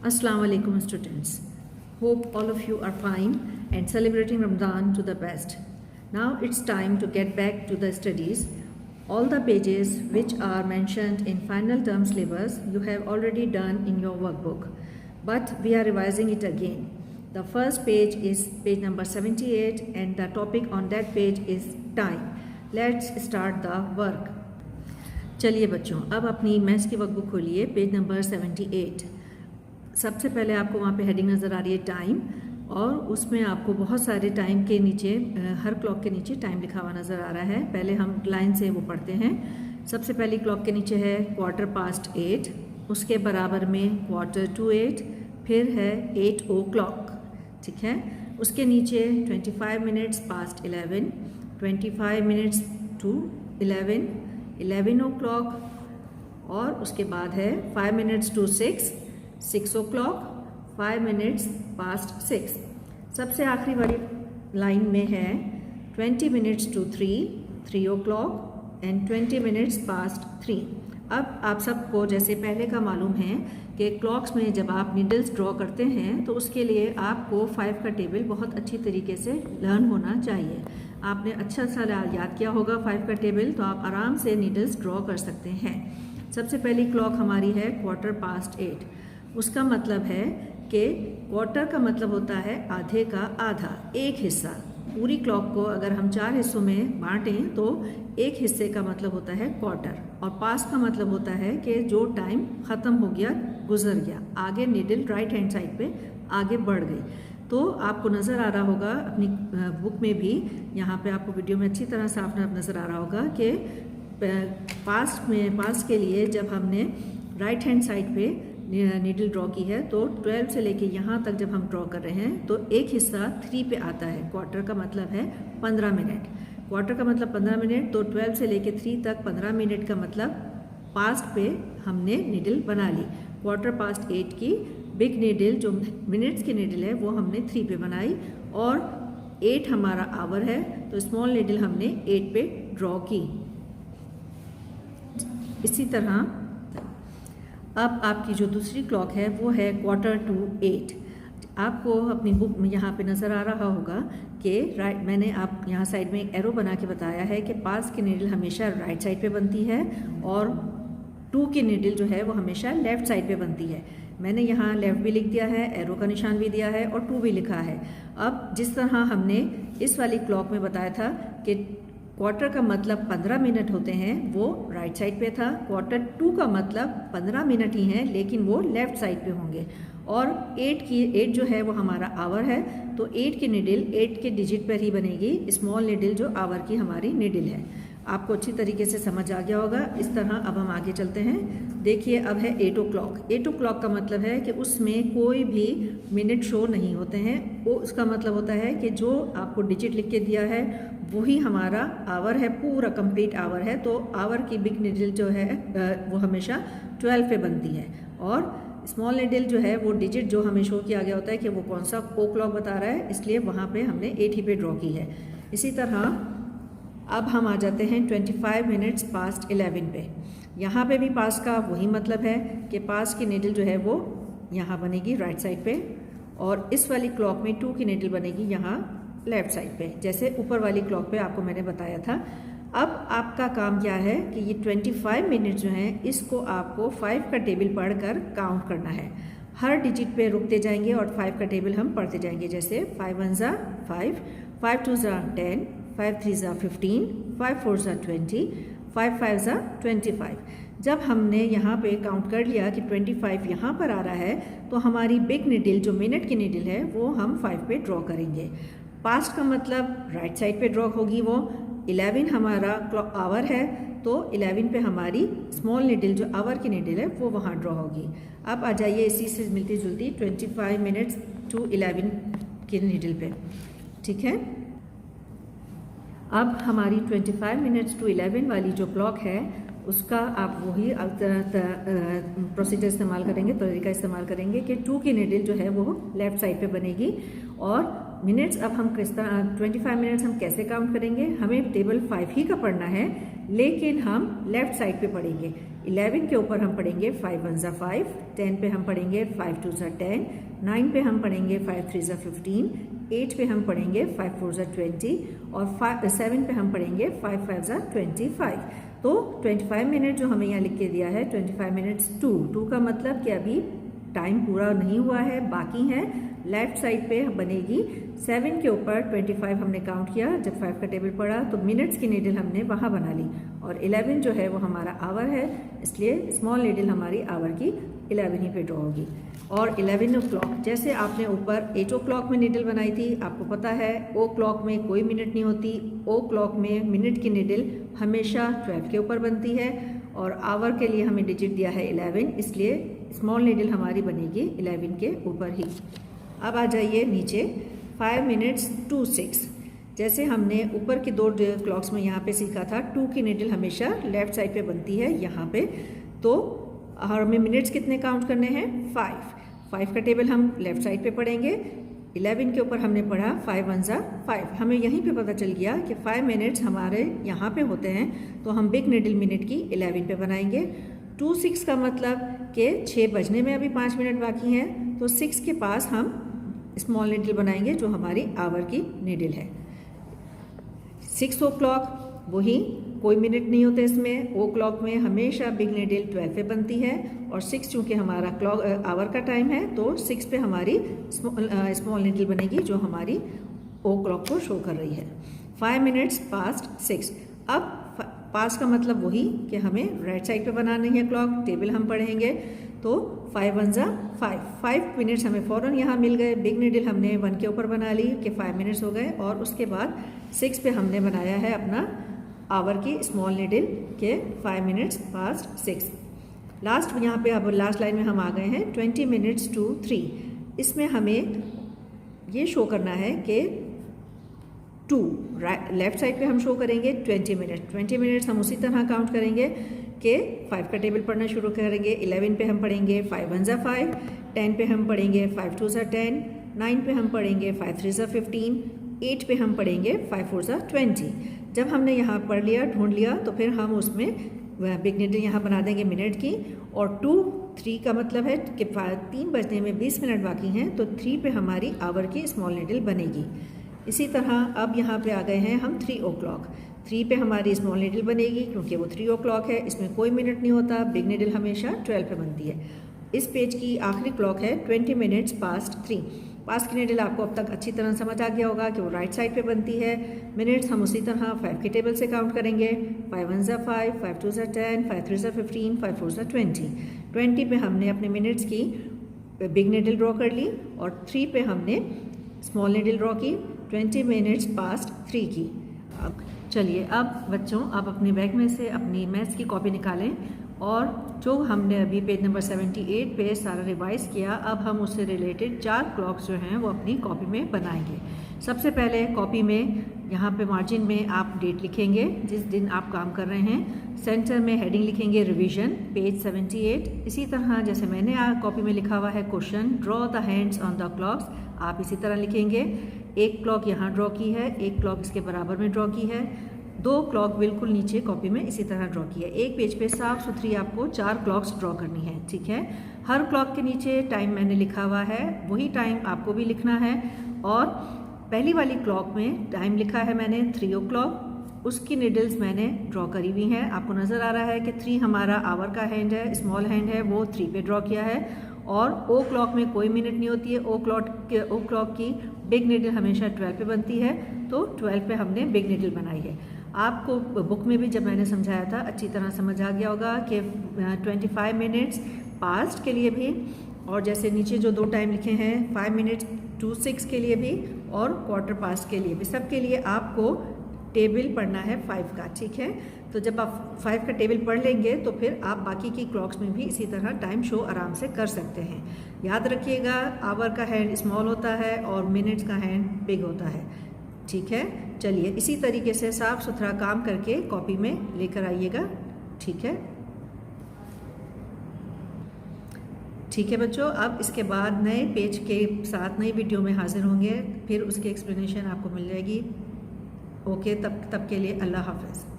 Assalamu alaikum students. Hope all of you are fine and celebrating Ramadan to the best. Now it's time to get back to the studies. All the pages which are mentioned in final term syllabus you have already done in your workbook, but we are revising it again. The first page is page number 78 and the topic on that page is time. Let's start the work. चलिए बच्चों, अब अपनी maths की workbook खोलिए, page number 78। सबसे पहले आपको वहाँ पे हेडिंग नज़र आ रही है टाइम, और उसमें आपको बहुत सारे टाइम के नीचे हर क्लॉक के नीचे टाइम लिखा हुआ नज़र आ रहा है। पहले हम लाइन से वो पढ़ते हैं। सबसे पहली क्लॉक के नीचे है 8:15, उसके बराबर में 7:45, फिर है 8 o'clock, ठीक है। उसके नीचे 25 minutes past 11, 25 minutes to 11, 11 o'clock, और उसके बाद है 5 minutes to 6, 6 o'clock, 5 minutes past 6। सबसे आखिरी वाली लाइन में है 20 minutes to 3, 3 o'clock and 20 minutes past 3। अब आप सबको जैसे पहले का मालूम है कि क्लॉक्स में जब आप नीडल्स ड्रॉ करते हैं तो उसके लिए आपको 5 का टेबल बहुत अच्छी तरीके से लर्न होना चाहिए। आपने अच्छा सा याद किया होगा 5 का टेबल, तो आप आराम से नीडल्स ड्रॉ कर सकते हैं। सबसे पहली क्लॉक हमारी है 8:15। उसका मतलब है कि क्वार्टर का मतलब होता है आधे का आधा, एक हिस्सा। पूरी क्लॉक को अगर हम 4 हिस्सों में बांटें तो एक हिस्से का मतलब होता है क्वार्टर, और पास का मतलब होता है कि जो टाइम ख़त्म हो गया, गुजर गया, आगे नीडल राइट हैंड साइड पे आगे बढ़ गई। तो आपको नज़र आ रहा होगा अपनी बुक में भी, यहाँ पे आपको वीडियो में अच्छी तरह साफ नज़र आ रहा होगा कि पास्ट के लिए जब हमने राइट हैंड साइड पे नीडल ड्रॉ की है तो 12 से लेके यहाँ तक जब हम ड्रॉ कर रहे हैं तो एक हिस्सा 3 पे आता है। क्वार्टर का मतलब है 15 मिनट, क्वार्टर का मतलब 15 मिनट, तो 12 से लेके 3 तक 15 मिनट का मतलब पास्ट पे हमने नीडल बना ली। 8:15 की बिग नीडल जो मिनट्स की नीडल है वो हमने 3 पे बनाई, और 8 हमारा आवर है तो स्मॉल नीडल हमने 8 पे ड्रॉ की। इसी तरह अब आपकी जो दूसरी क्लॉक है वो है 7:45। आपको अपनी बुक में यहाँ पे नज़र आ रहा होगा कि मैंने आप यहाँ साइड में एक एरो बना के बताया है कि पास की नीडल हमेशा राइट साइड पे बनती है और 2 की नीडल जो है वो हमेशा लेफ़्ट साइड पे बनती है। मैंने यहाँ लेफ़्ट भी लिख दिया है, एरो का निशान भी दिया है और 2 भी लिखा है। अब जिस तरह हमने इस वाली क्लॉक में बताया था कि क्वार्टर का मतलब 15 मिनट होते हैं, वो राइट साइड पे था। 8:45 का मतलब 15 मिनट ही हैं लेकिन वो लेफ़्ट साइड पे होंगे, और 8 जो है वो हमारा आवर है, तो 8 की नीडल 8 के डिजिट पर ही बनेगी, स्मॉल नीडल जो आवर की हमारी नीडल है। आपको अच्छी तरीके से समझ आ गया होगा। इस तरह अब हम आगे चलते हैं। देखिए अब है 8 o'clock। 8 o'clock का मतलब है कि उसमें कोई भी मिनट शो नहीं होते हैं। वो उसका मतलब होता है कि जो आपको डिजिट लिख के दिया है वही हमारा आवर है, पूरा कंप्लीट आवर है। तो आवर की बिग नीडल जो है वो हमेशा 12 पे बनती है, और स्मॉल नीडल जो है वो डिजिट जो हमें शो किया गया होता है कि वो कौन सा o'clock बता रहा है, इसलिए वहाँ पे हमने 8 ही पे ड्रॉ की है। इसी तरह अब हम आ जाते हैं 25 minutes past 11 पे। यहाँ पे भी पास का वही मतलब है कि पास की नीडल जो है वो यहाँ बनेगी राइट साइड पे, और इस वाली क्लॉक में 2 की नीडल बनेगी यहाँ लेफ़्ट साइड पे, जैसे ऊपर वाली क्लॉक पे आपको मैंने बताया था। अब आपका काम क्या है कि ये 25 मिनट जो हैं इसको आपको 5 का टेबल पढ़कर काउंट करना है। हर डिजिट पे रुकते जाएंगे और 5 का टेबल हम पढ़ते जाएंगे, जैसे 5 1 5, 5 2 10, 5 3 15, 5 4 20, 5 5 25। जब हमने यहाँ पे काउंट कर लिया कि 25 यहाँ पर आ रहा है, तो हमारी बिग नीडल जो मिनट की नीडल है वो हम 5 पे ड्रॉ करेंगे। पास्ट का मतलब राइट साइड पे ड्रॉ होगी वो। 11 हमारा आवर है तो 11 पे हमारी स्मॉल नीडल जो आवर की नीडल है वो वहाँ ड्रॉ होगी। अब आ जाइए इसी से मिलती जुलती 25 minutes to 11 की नीडल पे, ठीक है। अब हमारी 25 minutes to 11 वाली जो क्लॉक है उसका आप वही प्रोसीजर इस्तेमाल करेंगे, तरीका इस्तेमाल करेंगे कि 2 की नीडल जो है वो लेफ़्ट साइड पे बनेगी, और मिनट्स अब हम किस तरह 25 मिनट्स हम कैसे काउंट करेंगे, हमें टेबल 5 ही का पढ़ना है, लेकिन हम लेफ्ट साइड पे पढ़ेंगे। 11 के ऊपर हम पढ़ेंगे 5 1 ज़ा 5, 10 पे हम पढ़ेंगे 5 2 ज़ा 10, 9 पे हम पढ़ेंगे 5 3 ज़ा 15, 8 पे हम पढ़ेंगे 5 4 ज़ा 20 और 7 पे हम पढ़ेंगे 5 5 ज़ा 25। तो 25 मिनट जो हमें यहाँ लिख के दिया है 25 मिनट्स 2 का मतलब कि अभी टाइम पूरा नहीं हुआ है, बाकी है। लेफ्ट साइड पे बनेगी 7 के ऊपर 25 हमने काउंट किया, जब 5 का टेबल पड़ा तो मिनट्स की नीडल हमने वहाँ बना ली, और 11 जो है वो हमारा आवर है, इसलिए स्मॉल नीडल हमारी आवर की 11 ही पे ड्रॉ होगी। और 11 ओ क्लॉक, जैसे आपने ऊपर 8 ओ क्लॉक में नीडल बनाई थी, आपको पता है ओ क्लॉक में कोई मिनट नहीं होती, ओ क्लॉक में मिनट की नीडल हमेशा 12 के ऊपर बनती है, और आवर के लिए हमें डिजिट दिया है 11, इसलिए स्मॉल नीडल हमारी बनेगी 11 के ऊपर ही। अब आ जाइए नीचे 5 मिनट्स टू 6, जैसे हमने ऊपर की 2 क्लॉक्स में यहाँ पे सीखा था 2 की नीडल हमेशा लेफ्ट साइड पे बनती है यहाँ पे, तो हमें मिनट्स कितने काउंट करने हैं 5 का टेबल हम लेफ्ट साइड पे पढ़ेंगे। 11 के ऊपर हमने पढ़ा 5 1 ज़ा 5, हमें यहीं पे पता चल गया कि 5 मिनट्स हमारे यहाँ पे होते हैं, तो हम बिग नीडल मिनट की 11 पे बनाएंगे। 2 6 का मतलब कि 6 बजने में अभी 5 मिनट बाकी हैं, तो 6 के पास हम स्मॉल नीडल बनाएंगे जो हमारी आवर की नीडल है। 6 ओ क्लॉक वही, कोई मिनट नहीं होते इसमें, ओ क्लॉक में हमेशा बिग नीडल 12 पे बनती है, और 6 चूँकि हमारा क्लॉक आवर का टाइम है, तो 6 पे हमारी स्मॉल नीडल बनेगी जो हमारी ओ क्लॉक को शो कर रही है। 5 मिनट्स पास्ट 6, अब पास का मतलब वही कि हमें राइट साइड पे बनानी है क्लॉक, टेबल हम पढ़ेंगे, तो 5 1 ज़ा 5 मिनट्स हमें फ़ौरन यहाँ मिल गए। बिग नीडल हमने 1 के ऊपर बना ली कि 5 मिनट्स हो गए, और उसके बाद 6 पे हमने बनाया है अपना आवर की स्मॉल नीडल के 5 मिनट्स पास्ट 6। लास्ट यहाँ पे अब लास्ट लाइन में हम आ गए हैं 20 मिनट्स टू 3, इसमें हमें ये शो करना है कि 2 लेफ्ट साइड पे हम शो करेंगे 20 मिनट्स हम उसी तरह काउंट करेंगे कि 5 का टेबल पढ़ना शुरू करेंगे। 11 पे हम पढ़ेंगे 5 1 ज़ा 5, 10 पे हम पढ़ेंगे 5 2 ज़ा 10, 9 पे हम पढ़ेंगे 5 3 ज़ा 15, 8 पे हम पढ़ेंगे 5 4 ज़ा 20। जब हमने यहाँ पढ़ लिया, ढूंढ लिया, तो फिर हम उसमें बिग नीडल यहाँ बना देंगे मिनट की, और 2 3 का मतलब है कि 3 बजने में 20 मिनट बाकी हैं, तो 3 पे हमारी आवर की स्मॉल नीडल बनेगी। इसी तरह अब यहाँ पे आ गए हैं हम 3 ओ क्लॉक, 3 पे हमारी स्मॉल नीडल बनेगी क्योंकि वो 3 ओ क्लॉक है, इसमें कोई मिनट नहीं होता, बिग नीडल हमेशा 12 पे बनती है। इस पेज की आखिरी क्लॉक है 20 मिनट्स पास्ट 3। पास की नीडल आपको अब तक अच्छी तरह समझ आ गया होगा कि वो राइट साइड पे बनती है। मिनट्स हम उसी तरह 5 के टेबल से काउंट करेंगे, 5 1 ज़ा 5, 5 2 ज़ा 10, 5 3 ज़ा 15, 5 4 ज़ा 20। 20 पे हमने अपने मिनट्स की बिग नीडल ड्रॉ कर ली, और 3 पे हमने स्मॉल नीडल ड्रॉ की, 20 मिनट्स पास्ट 3 की। अब चलिए, अब बच्चों आप अपने बैग में से अपनी मैथ्स की कॉपी निकालें, और जो हमने अभी पेज नंबर 78 पे सारा रिवाइज किया, अब हम उससे रिलेटेड 4 क्लॉक्स जो हैं वो अपनी कॉपी में बनाएंगे। सबसे पहले कॉपी में यहाँ पे मार्जिन में आप डेट लिखेंगे जिस दिन आप काम कर रहे हैं, सेंटर में हेडिंग लिखेंगे रिवीजन पेज 78। इसी तरह जैसे मैंने कॉपी में लिखा हुआ है question draw the hands on the clocks, आप इसी तरह लिखेंगे। एक क्लॉक यहाँ ड्रॉ की है, एक क्लॉक इसके बराबर में ड्रॉ की है, 2 क्लॉक बिल्कुल नीचे कॉपी में इसी तरह ड्रॉ की है। एक पेज पे साफ सुथरी आपको 4 क्लॉक्स ड्रॉ करनी है, ठीक है। हर क्लॉक के नीचे टाइम मैंने लिखा हुआ है, वही टाइम आपको भी लिखना है। और पहली वाली क्लॉक में टाइम लिखा है मैंने 3 ओ क्लॉक, उसकी निडल्स मैंने ड्रॉ करी हुई हैं। आपको नज़र आ रहा है कि 3 हमारा आवर का हैंड है, स्मॉल हैंड है, वो 3 पे ड्रॉ किया है। और ओ क्लॉक में कोई मिनट नहीं होती है, ओ क्लॉक की बिग निडल हमेशा 12 पे बनती है, तो 12 पे हमने बिग निडल बनाई है। आपको बुक में भी जब मैंने समझाया था अच्छी तरह समझ आ गया होगा कि 25 मिनट्स पास्ट के लिए भी, और जैसे नीचे जो 2 टाइम लिखे हैं 5 मिनट्स टू 6 के लिए भी और क्वार्टर पास्ट के लिए भी, सब के लिए आपको टेबल पढ़ना है 5 का, ठीक है। तो जब आप 5 का टेबल पढ़ लेंगे तो फिर आप बाकी की क्लॉक्स में भी इसी तरह टाइम शो आराम से कर सकते हैं। याद रखिएगा, आवर का हैंड स्मॉल होता है और मिनट्स का हैंड बिग होता है, ठीक है। चलिए इसी तरीके से साफ सुथरा काम करके कॉपी में लेकर आइएगा, ठीक है। ठीक है बच्चों, अब इसके बाद नए पेज के साथ नई वीडियो में हाजिर होंगे, फिर उसकी एक्सप्लेनेशन आपको मिल जाएगी। ओके, तब के लिए अल्लाह हाफ़िज़।